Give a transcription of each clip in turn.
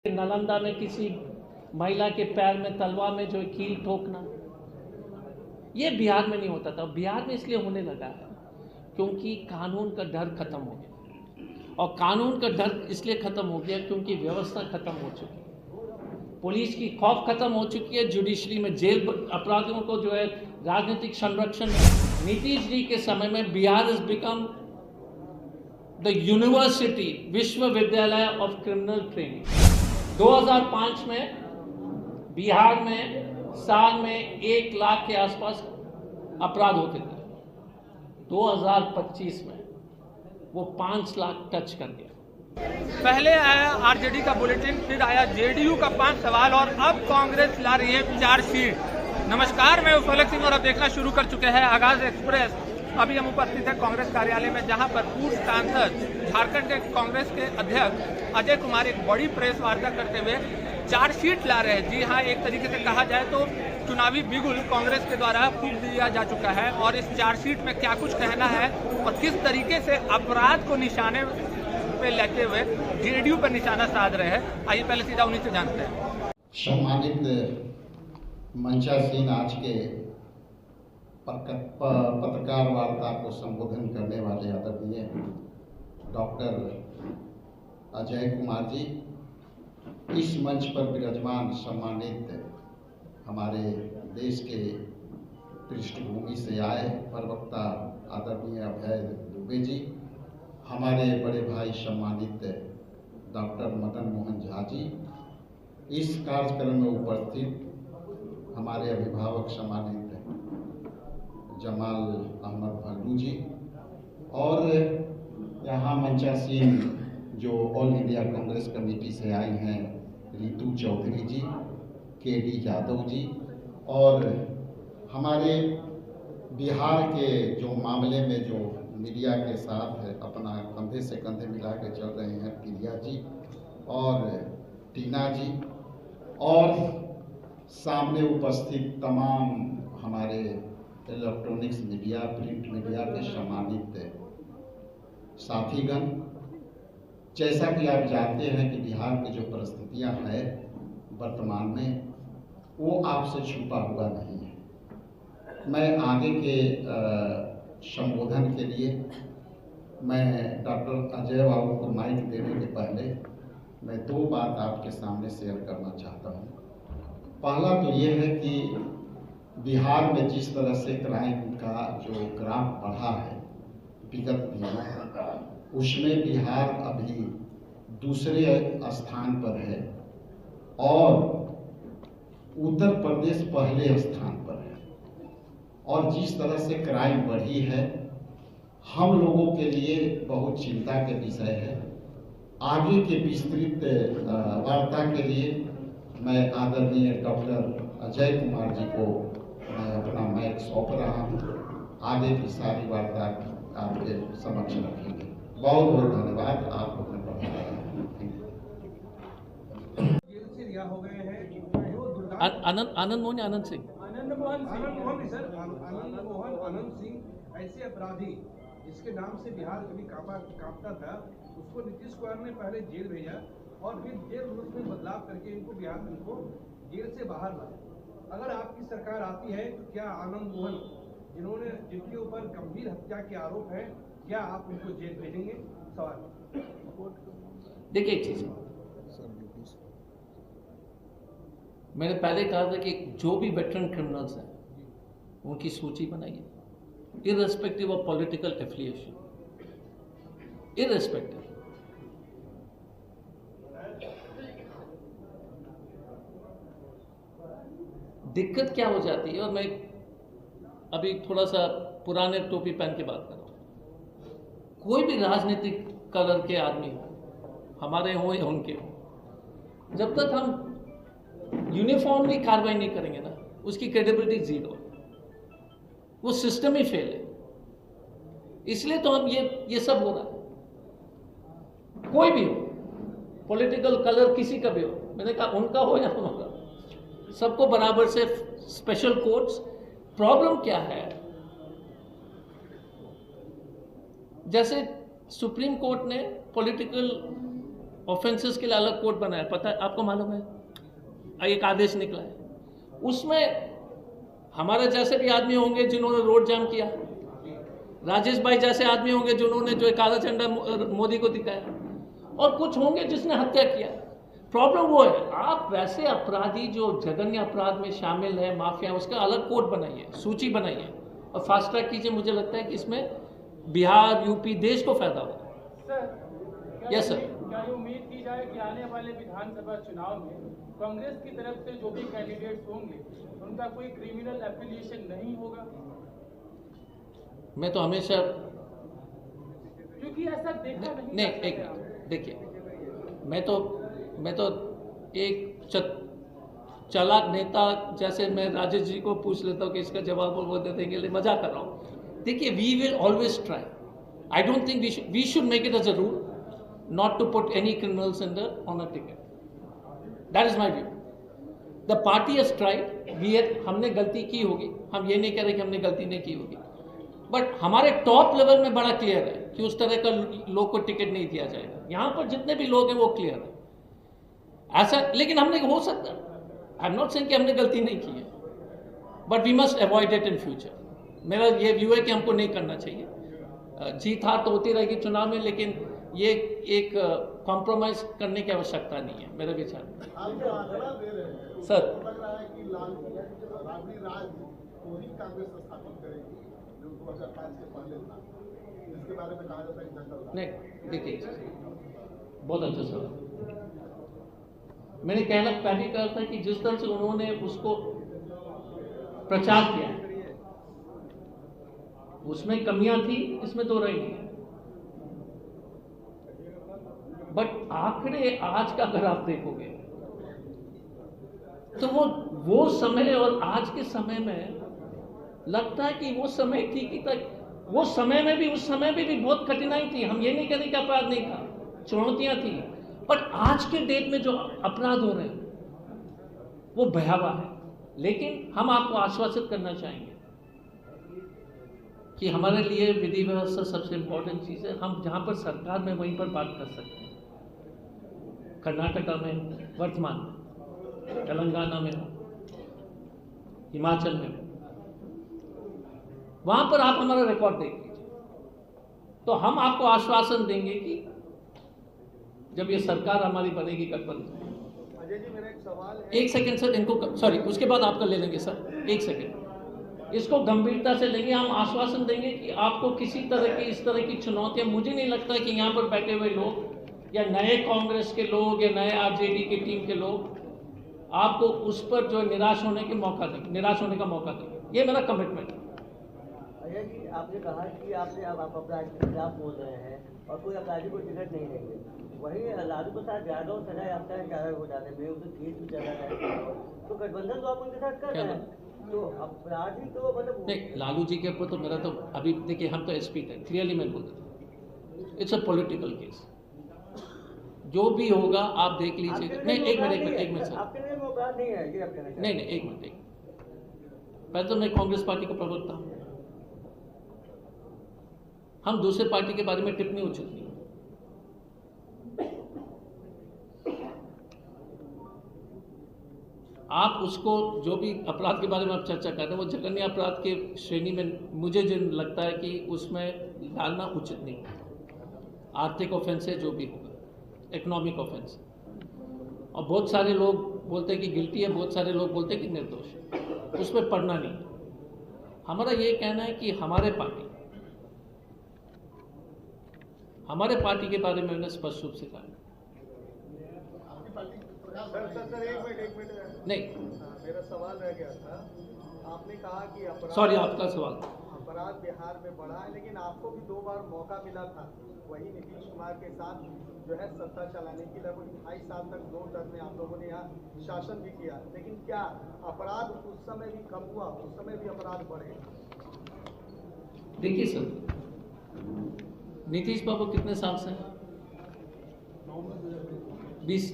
नालंदा में किसी महिला के पैर में तलवार में जो कील ठोकना, ये बिहार में नहीं होता था। बिहार में इसलिए होने लगा है क्योंकि कानून का डर खत्म हो गया, और कानून का डर इसलिए खत्म हो गया क्योंकि व्यवस्था खत्म हो चुकी है, पुलिस की खौफ खत्म हो चुकी है, जुडिशरी में जेल अपराधियों को जो है राजनीतिक संरक्षण। नीतीश जी के समय में Bihar is become the university, विश्वविद्यालय ऑफ क्रिमिनल ट्रेनिंग। 2005 में बिहार में साल में 1 लाख के आसपास अपराध होते थे। 2025 में वो 5 लाख टच कर गया। पहले आया आरजेडी का बुलेटिन, फिर आया जेडीयू का 5 सवाल और अब कांग्रेस ला रही है चार्जशीट। नमस्कार, मैं उफलक सिंह और अब देखना शुरू कर चुके हैं आगाज एक्सप्रेस। अभी हम उपस्थित हैं कांग्रेस कार्यालय में, जहां पर पूर्व सांसद झारखंड के कांग्रेस के अध्यक्ष अजय कुमार एक बड़ी प्रेस वार्ता करते हुए चार्जशीट ला रहे हैं। जी हाँ, एक तरीके से कहा जाए तो चुनावी बिगुल कांग्रेस के द्वारा फूंक दिया जा चुका है, और इस चार्जशीट में क्या कुछ कहना है और किस तरीके से अपराध को निशाने पे लेते हुए जेडीयू पर निशाना साध रहे हैं, आइए पहले सीधा उन्हीं से जानते हैं। सम्मानित मंचासीन, आज के पत्रकार वार्ता को संबोधन करने वाले आदरणीय डॉक्टर अजय कुमार जी, इस मंच पर विराजमान सम्मानित हमारे देश के पृष्ठभूमि से आए प्रवक्ता आदरणीय अभय दुबे जी, हमारे बड़े भाई सम्मानित डॉक्टर मदन मोहन झा जी, इस कार्यक्रम में उपस्थित हमारे अभिभावक सम्मानित जमाल अहमद भल्लू जी, और यहाँ मंचासीन जो ऑल इंडिया कांग्रेस कमेटी से आई हैं रितु चौधरी जी, केडी यादव जी, और हमारे बिहार के जो मामले में जो मीडिया के साथ अपना कंधे से कंधे मिला के चल रहे हैं प्रिया जी और टीना जी, और सामने उपस्थित तमाम हमारे इलेक्ट्रॉनिक्स मीडिया, प्रिंट मीडिया के सम्मानित साथीगण। जैसा कि आप जानते हैं कि बिहार की जो परिस्थितियां हैं वर्तमान में, वो आपसे छुपा हुआ नहीं है। मैं आगे के संबोधन के लिए मैं डॉक्टर अजय बाबू को माइक देने के पहले मैं 2 बात आपके सामने शेयर करना चाहता हूँ। पहला तो ये है कि बिहार में जिस तरह से क्राइम का जो ग्राफ बढ़ा है विगत दिनों का, उसमें बिहार अभी दूसरे स्थान पर है और उत्तर प्रदेश पहले स्थान पर है। और जिस तरह से क्राइम बढ़ी है, हम लोगों के लिए बहुत चिंता के विषय है। आगे के विस्तृत वार्ता के लिए मैं आदरणीय डॉक्टर अजय कुमार जी को मैं अपना माइक सौंप रहा हूँ। आगे की सारी वार्ता आपके समक्ष रखेंगे। बहुत बहुत धन्यवाद। आप लोगों ने हो गए हैं आनंद मोहन आनंद सिंह ऐसे अपराधी जिसके नाम से बिहार कभी कांपता था, उसको नीतीश कुमार ने पहले जेल भेजा और फिर जेल में बदलाव करके इनको बिहार इनको जेल से बाहर लाया। अगर आपकी सरकार आती है तो क्या आनंद मोहन, जिनके ऊपर गंभीर हत्या के आरोप है, क्या आप उनको जेल भेजेंगे? सवाल। देखिए, एक चीज मैंने पहले कहा था कि जो भी वेटरन क्रिमिनल्स हैं उनकी सूची बनाइए, irrespective of political affiliation, irrespective. दिक्कत क्या हो जाती है, और मैं अभी थोड़ा सा पुराने टोपी पहन के बात कर रहा हूं, कोई भी राजनीतिक कलर के आदमी हो, हमारे हो या उनके हो, जब तक हम यूनिफॉर्मली कार्रवाई नहीं करेंगे ना, उसकी क्रेडिबिलिटी जीरो है, वो सिस्टम ही फेल है। इसलिए तो हम ये सब हो रहा है। कोई भी हो, पॉलिटिकल कलर किसी का भी हो, मैंने कहा उनका हो या हमारा, सबको बराबर से स्पेशल कोर्ट्स। प्रॉब्लम क्या है, जैसे सुप्रीम कोर्ट ने पॉलिटिकल ऑफेंसेस के लिए अलग कोड बनाया, पता है आपको, मालूम है? एक आदेश निकला है, उसमें हमारे जैसे भी आदमी होंगे जिन्होंने रोड जाम किया, राजेश भाई जैसे आदमी होंगे जिन्होंने जो काला झंडा मोदी को दिखाया, और कुछ होंगे जिसने हत्या किया। प्रॉब्लम वो है, आप वैसे अपराधी जो जघन्य अपराध में शामिल है, माफिया, उसका अलग कोड बनाइए, सूची बनाइए और फास्ट ट्रैक कीजिए। मुझे लगता है कि इसमें बिहार, यूपी, देश को फायदा होगा। Yes sir. क्या ये उम्मीद की जाए कि आने वाले विधानसभा चुनाव में कांग्रेस की तरफ से जो भी कैंडिडेट्स होंगे उनका कोई क्रिमिनल एफिलिएशन नहीं होगा? मैं तो हमेशा, क्योंकि ऐसा देखा नहीं, एक मिनट देखिए, मैं तो एक चालाक नेता जैसे मैं राजेश जी को पूछ लेता हूँ कि इसका जवाब वो दे देंगे, मजाक कर रहा हूँ। देखिए, we will always try. I don't think we should make it as a rule not to put any criminals on a ticket. That is my view. The party has tried. हमने गलती की होगी, हम ये नहीं कह रहे कि हमने गलती नहीं की होगी, बट हमारे टॉप लेवल में बड़ा क्लियर है कि उस तरह का लोग को टिकट नहीं दिया जाएगा। यहाँ पर जितने भी लोग हैं वो क्लियर है ऐसा, लेकिन हमने हो सकता है, आई एम नॉट सेइंग कि हमने गलती नहीं की है, but we must avoid it in future. मेरा ये व्यू है कि हमको नहीं करना चाहिए। जीत हार तो होती रहेगी चुनाव में, लेकिन ये एक कॉम्प्रोमाइज करने की आवश्यकता नहीं है मेरे विचार में। सर, लग रहा है कि राबड़ी राज पूरी कांग्रेस स्थापित करेगी जो 2005 से पहले था, जिसके बारे में कहा जाता है कि जंगल। नहीं, देखिए, बहुत अच्छा सवाल। मैंने पहले कहा था कि जिस तरह से उन्होंने उसको प्रचार किया उसमें कमियां थी, इसमें तो रही नहीं, बट आंकड़े आज का अगर आप देखोगे तो वो समय और आज के समय में लगता है कि वो समय ठीक ही था। वो समय में भी, उस समय में भी बहुत कठिनाई थी। हम ये नहीं कहते कि अपराध नहीं था, चुनौतियां थी, बट आज के डेट में जो अपराध हो रहे हैं वो भयावह है। लेकिन हम आपको आश्वासित करना चाहेंगे कि हमारे लिए विधि व्यवस्था सबसे इंपॉर्टेंट चीज़ है। हम जहाँ पर सरकार में वहीं पर बात कर सकते हैं, कर्नाटका में वर्तमान में, तेलंगाना में हो, हिमाचल में हो, वहाँ पर आप हमारा रिकॉर्ड देख लीजिए, तो हम आपको आश्वासन देंगे कि जब ये सरकार हमारी बनेगी गठबंधन। अजय जी, मेरा एक सवाल है। एक सेकेंड सर, इनको सॉरी, उसके बाद आपका ले लेंगे सर, एक सेकेंड। इसको गंभीरता से लेंगे, हम आश्वासन देंगे कि आपको किसी तरह की इस तरह की चुनौतियां, मुझे नहीं लगता कि यहाँ पर बैठे हुए लोग या नए कांग्रेस के लोग या नए आरजेडी की टीम के लोग आपको उस पर जो निराश होने का मौका देंगे। ये मेरा कमिटमेंट है। अजय जी, आपने कहा कि अब आप अपराधी के खिलाफ बोल रहे हैं और कोई अपराधी को टिकट नहीं देंगे। वहीं लालू प्रसाद यादव सजा याफ्ता है 11 घोटाले में, उसे केस भी चला है, तो गठबंधन तो आप उनके साथ कर रहे हैं, तो अपराधी तो मतलब नहीं, लालू जी के ऊपर तो मेरा तो अभी देखिए, हम तो एसपी थे, क्लियरली मैं बोल देता हूँ, इट्स अ पॉलिटिकल केस। जो भी होगा आप देख लीजिएगा। नहीं, एक मिनट सर, आपके लिए वो अपराध नहीं है ये आप कहना चाहते हैं? नहीं, एक मिनट। पहले तो मैं कांग्रेस पार्टी का प्रवक्ता हूँ, हम दूसरे पार्टी के बारे में टिप्पणी उचित नहीं। आप उसको, जो भी अपराध के बारे में आप चर्चा कर रहे हैं, वो जघन्य अपराध के श्रेणी में मुझे जो लगता है कि उसमें डालना उचित नहीं। आर्थिक ऑफेंस है, जो भी होगा, इकोनॉमिक ऑफेंस, और बहुत सारे लोग बोलते हैं कि गिल्टी है, बहुत सारे लोग बोलते हैं कि निर्दोष है, उसमें पढ़ना नहीं। हमारा ये कहना है कि हमारे पार्टी के बारे में मैंने स्पष्ट रूप से कहा। सर, एक मिनट नहीं, मेरा सवाल रह गया था। आपने कहा कि सॉरी, आपका सवाल। अपराध बिहार में बढ़ा है, लेकिन आपको भी 2 बार मौका मिला था वही नीतीश कुमार के साथ जो है सत्ता चलाने की। लगभग 2.5 साल तक 2 टर्म में आप लोगों ने यहाँ शासन भी किया, लेकिन क्या अपराध उस समय भी कम हुआ? उस समय भी अपराध बढ़े? देखिए सर, नीतीश बाबू कितने साल से 20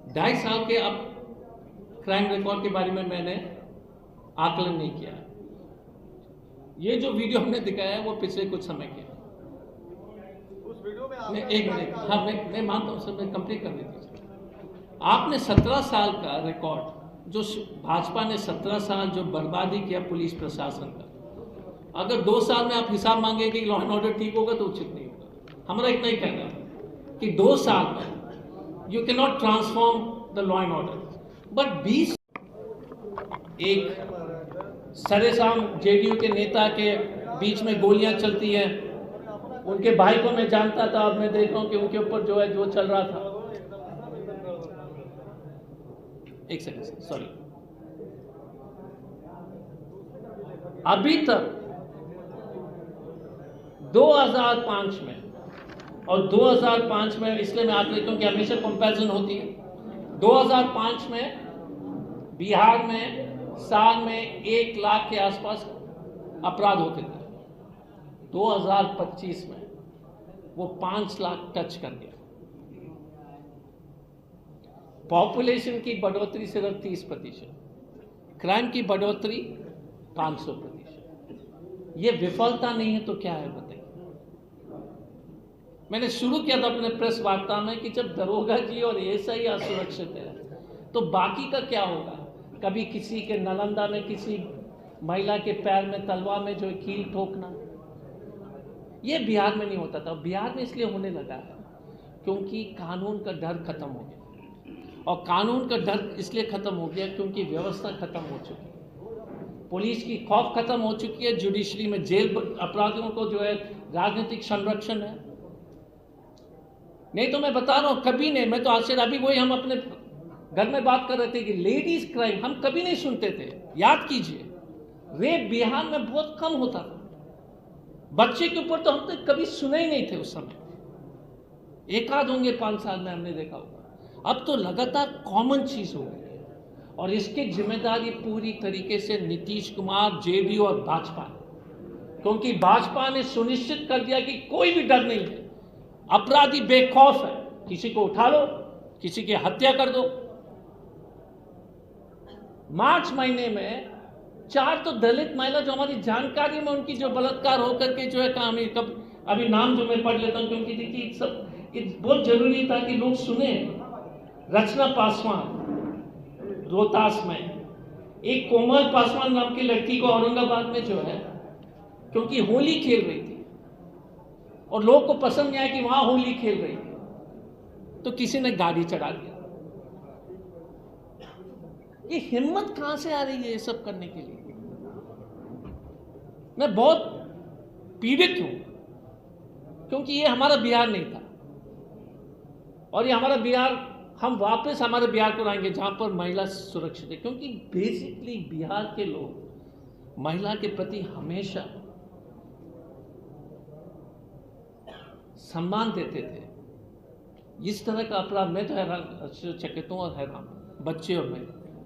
2.5 साल के अब क्राइम रिकॉर्ड के बारे में मैंने आकलन नहीं किया। ये जो वीडियो हमने दिखाया है वो पिछले कुछ समय के, में एक मिनट, हाँ मैं मानता हूँ सर, मैं कंप्लीट करने दीजिए। आपने 17 साल का रिकॉर्ड, जो भाजपा ने 17 साल जो बर्बादी किया पुलिस प्रशासन का, अगर 2 साल में आप हिसाब मांगे कि लॉ एंड ऑर्डर ठीक होगा तो उचित नहीं होगा। हमारा इतना ही कहना है कि 2 साल में you can not transform the law and order, but 20 एक सरेआम जेडीयू के नेता के बीच में गोलियां चलती हैं, उनके भाई को मैं जानता था, अब मैं देख रहा हूं कि उनके ऊपर जो है जो चल रहा था। एक सेकंड सॉरी, अभी तक 2005 में और 2005 में, इसलिए मैं आपको क्योंकि हमेशा कंपैरिजन होती है, 2005 में बिहार में साल में 1 लाख के आसपास अपराध होते थे। 2025 में वो 5 लाख टच कर गया। पॉपुलेशन की बढ़ोतरी सिर्फ 30%, क्राइम की बढ़ोतरी 500%। ये विफलता नहीं है तो क्या है बताइए। मैंने शुरू किया था अपने प्रेस वार्ता में कि जब दरोगा जी और एएसआई असुरक्षित है तो बाकी का क्या होगा। कभी किसी के नालंदा में किसी महिला के पैर में तलवार में जो कील ठोकना, ये बिहार में नहीं होता था। बिहार में इसलिए होने लगा है क्योंकि कानून का डर खत्म हो गया, और कानून का डर इसलिए खत्म हो गया क्योंकि व्यवस्था खत्म हो चुकी है, पुलिस की खौफ खत्म हो चुकी है, जुडिशरी में जेल अपराधियों को जो है राजनीतिक संरक्षण है। नहीं तो मैं बता रहा हूं कभी नहीं, मैं तो आज से अभी वही हम अपने घर में बात कर रहे थे कि लेडीज क्राइम हम कभी नहीं सुनते थे। याद कीजिए, रेप बिहार में बहुत कम होता था, बच्चे के ऊपर तो हम तो कभी सुने ही नहीं थे उस समय, एक आध होंगे 5 साल में हमने देखा होगा। अब तो लगातार कॉमन चीज हो गई है, और इसकी जिम्मेदारी पूरी तरीके से नीतीश कुमार, जेडीयू और भाजपा, क्योंकि भाजपा ने सुनिश्चित कर दिया कि कोई भी डर नहीं है, अपराधी बेखौफ है, किसी को उठा लो, किसी की हत्या कर दो। मार्च महीने में 4 तो दलित महिला जो हमारी जानकारी में उनकी जो बलात्कार होकर के जो है काम, अभी नाम जो मैं पढ़ लेता हूं क्योंकि देखिए सब बहुत जरूरी था कि लोग सुने। रचना पासवान रोहतास में, एक कोमल पासवान नाम की लड़की को औरंगाबाद में जो है क्योंकि होली खेल रही थी और लोग को पसंद नहीं आया कि वहां होली खेल रही थी तो किसी ने गाड़ी चढ़ा दिया। ये हिम्मत कहां से आ रही है ये सब करने के लिए। मैं बहुत पीड़ित हूं क्योंकि ये हमारा बिहार नहीं था, और ये हमारा बिहार, हम वापस हमारे बिहार को लाएंगे जहां पर महिला सुरक्षित है, क्योंकि बेसिकली बिहार के लोग महिला के प्रति हमेशा सम्मान देते थे। इस तरह का अपराध मैं तो हैरान चकित हूं और हैरान, बच्चे और मैं,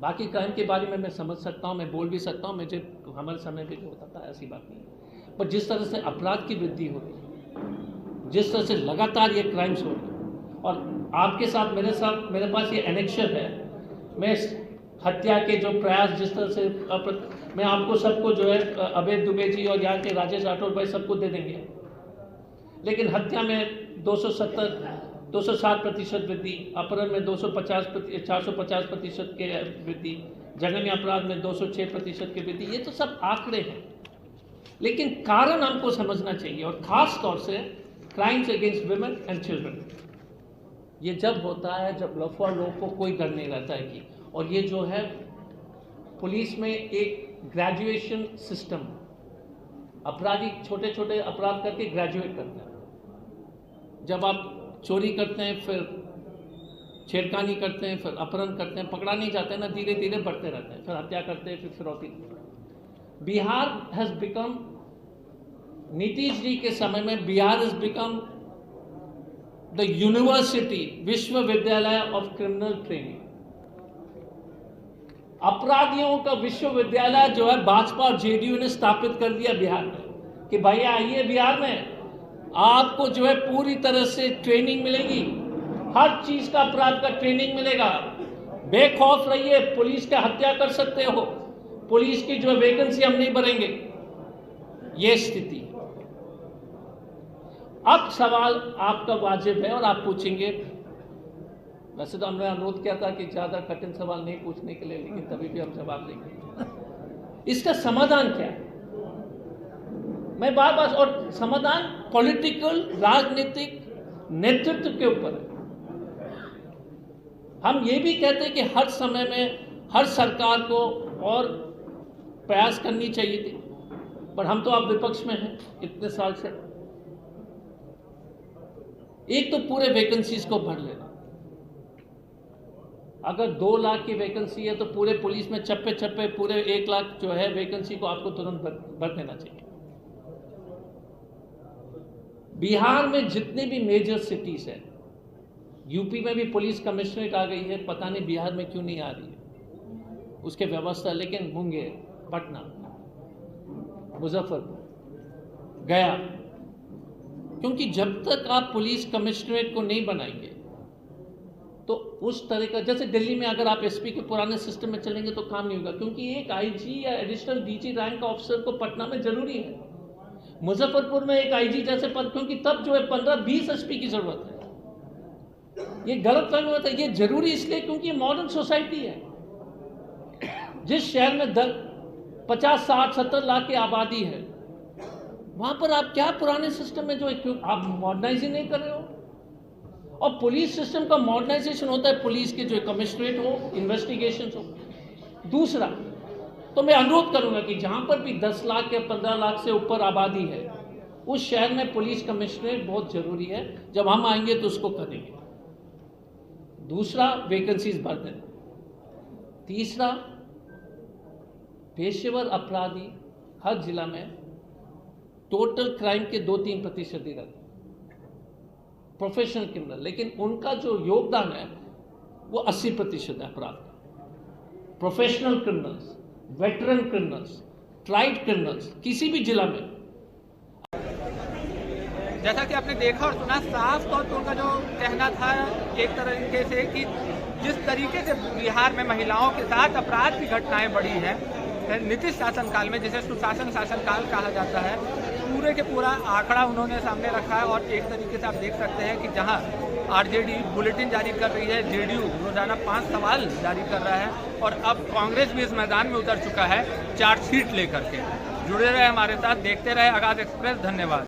बाकी क्राइम के बारे में मैं समझ सकता हूं, मैं बोल भी सकता हूं, मुझे हमारे समय में जो होता था ऐसी बात नहीं है, पर जिस तरह से अपराध की वृद्धि हो रही है, जिस तरह से लगातार ये क्राइम्स हो रहे हैं, और आपके साथ मेरे पास ये एनेक्शन है, मैं हत्या के जो प्रयास जिस तरह से मैं आपको सबको जो है अभय दुबे जी और यहाँ के राजेश राठौर भाई सबको दे देंगे, लेकिन हत्या में 260% वृद्धि, अपहरण में 450% के वृद्धि, जघन्य अपराध में 206% की वृद्धि, ये तो सब आंकड़े हैं, लेकिन कारण हमको समझना चाहिए, और खास तौर से crimes against women and children. ये जब होता है जब लफड़ा लोग को कोई डर नहीं रहता है कि, और ये जो है पुलिस में एक ग्रेजुएशन सिस्टम, अपराधी छोटे छोटे अपराध करके ग्रेजुएट करते हैं। जब आप चोरी करते हैं, फिर छेड़खानी करते हैं, फिर अपहरण करते हैं, पकड़ा नहीं जाते ना, धीरे धीरे बढ़ते रहते हैं, फिर हत्या करते हैं, फिर फिरौती। बिहार हैज बिकम, नीतीश जी के समय में Bihar has become the university, विश्वविद्यालय ऑफ क्रिमिनल ट्रेनिंग। अपराधियों का विश्वविद्यालय जो है भाजपा और जेडीयू ने स्थापित कर दिया बिहार में कि भैया आइए बिहार में, आपको जो है पूरी तरह से ट्रेनिंग मिलेगी, हर चीज का अपराध का ट्रेनिंग मिलेगा, बेखौफ रहिए, पुलिस का हत्या कर सकते हो, पुलिस की जो वैकेंसी हम नहीं भरेंगे। ये स्थिति अब सवाल आपका वाजिब है और आप पूछेंगे। वैसे तो हमने अनुरोध किया था कि ज़्यादा कठिन सवाल नहीं पूछने के लिए, लेकिन तभी भी हम जवाब देंगे। इसका समाधान क्या है? मैं बार बार, और समाधान पॉलिटिकल, राजनीतिक नेतृत्व के ऊपर है। हम ये भी कहते हैं कि हर समय में हर सरकार को और प्रयास करनी चाहिए थी, पर हम तो आप विपक्ष में हैं इतने साल से। एक तो पूरे वैकेंसीज को भर लेना। अगर 2 लाख की वैकेंसी है तो पूरे पुलिस में चप्पे चप्पे पूरे 1 लाख जो है वैकेंसी को आपको तुरंत भर देना चाहिए। बिहार में जितने भी मेजर सिटीज है, यूपी में भी पुलिस कमिश्नरेट आ गई है, पता नहीं बिहार में क्यों नहीं आ रही है उसके व्यवस्था, लेकिन मुंगेर, पटना, मुजफ्फरपुर, गया, क्योंकि जब तक आप पुलिस कमिश्नरेट को नहीं बनाएंगे तो उस तरह का, जैसे दिल्ली में अगर आप एसपी के पुराने सिस्टम में चलेंगे तो काम नहीं होगा, क्योंकि एक आईजी या एडिशनल डीजी रैंक का ऑफिसर को पटना में जरूरी है। मुजफ्फरपुर में एक आईजी जैसे पद, क्योंकि तब जो है 15-20 एसपी की जरूरत है। ये गलत फहमी होता है। ये जरूरी इसलिए क्योंकि मॉडर्न सोसाइटी है। जिस शहर में 50, 60, 70 लाख की आबादी है, वहां पर आप क्या पुराने सिस्टम में जो आप मॉडर्नाइज ही नहीं कर रहे हो। और पुलिस सिस्टम का मॉडर्नाइजेशन होता है पुलिस के जो कमिश्नरेट हो, इन्वेस्टिगेशन हो। दूसरा, तो मैं अनुरोध करूंगा कि जहां पर भी 10 लाख या 15 लाख से ऊपर आबादी है, उस शहर में पुलिस कमिश्नरेट बहुत जरूरी है। जब हम आएंगे तो उसको करेंगे। दूसरा, वैकेंसीज भर देना। तीसरा, पेशेवर अपराधी हर जिला में टोटल क्राइम के 2-3% ही रहते, प्रोफेशनल क्रिमिनल, लेकिन उनका जो योगदान है वो 80% है अपराध का। Professional criminals, veteran criminals, tried criminals किसी भी जिला में। जैसा कि आपने देखा और सुना, साफ तौर पर उनका जो कहना था एक तरीके से कि जिस तरीके से बिहार में महिलाओं के साथ अपराध की घटनाएं बढ़ी हैं नीतीश शासनकाल में, जिसे सुशासन शासनकाल कहा जाता है, पूरे के पूरा आंकड़ा उन्होंने सामने रखा है। और एक तरीके से आप देख सकते हैं कि जहां आरजेडी बुलेटिन जारी कर रही है, जेडीयू रोजाना 5 सवाल जारी कर रहा है, और अब कांग्रेस भी इस मैदान में उतर चुका है चार्जशीट लेकर के। जुड़े रहे हमारे साथ, देखते रहे आगाज एक्सप्रेस। धन्यवाद।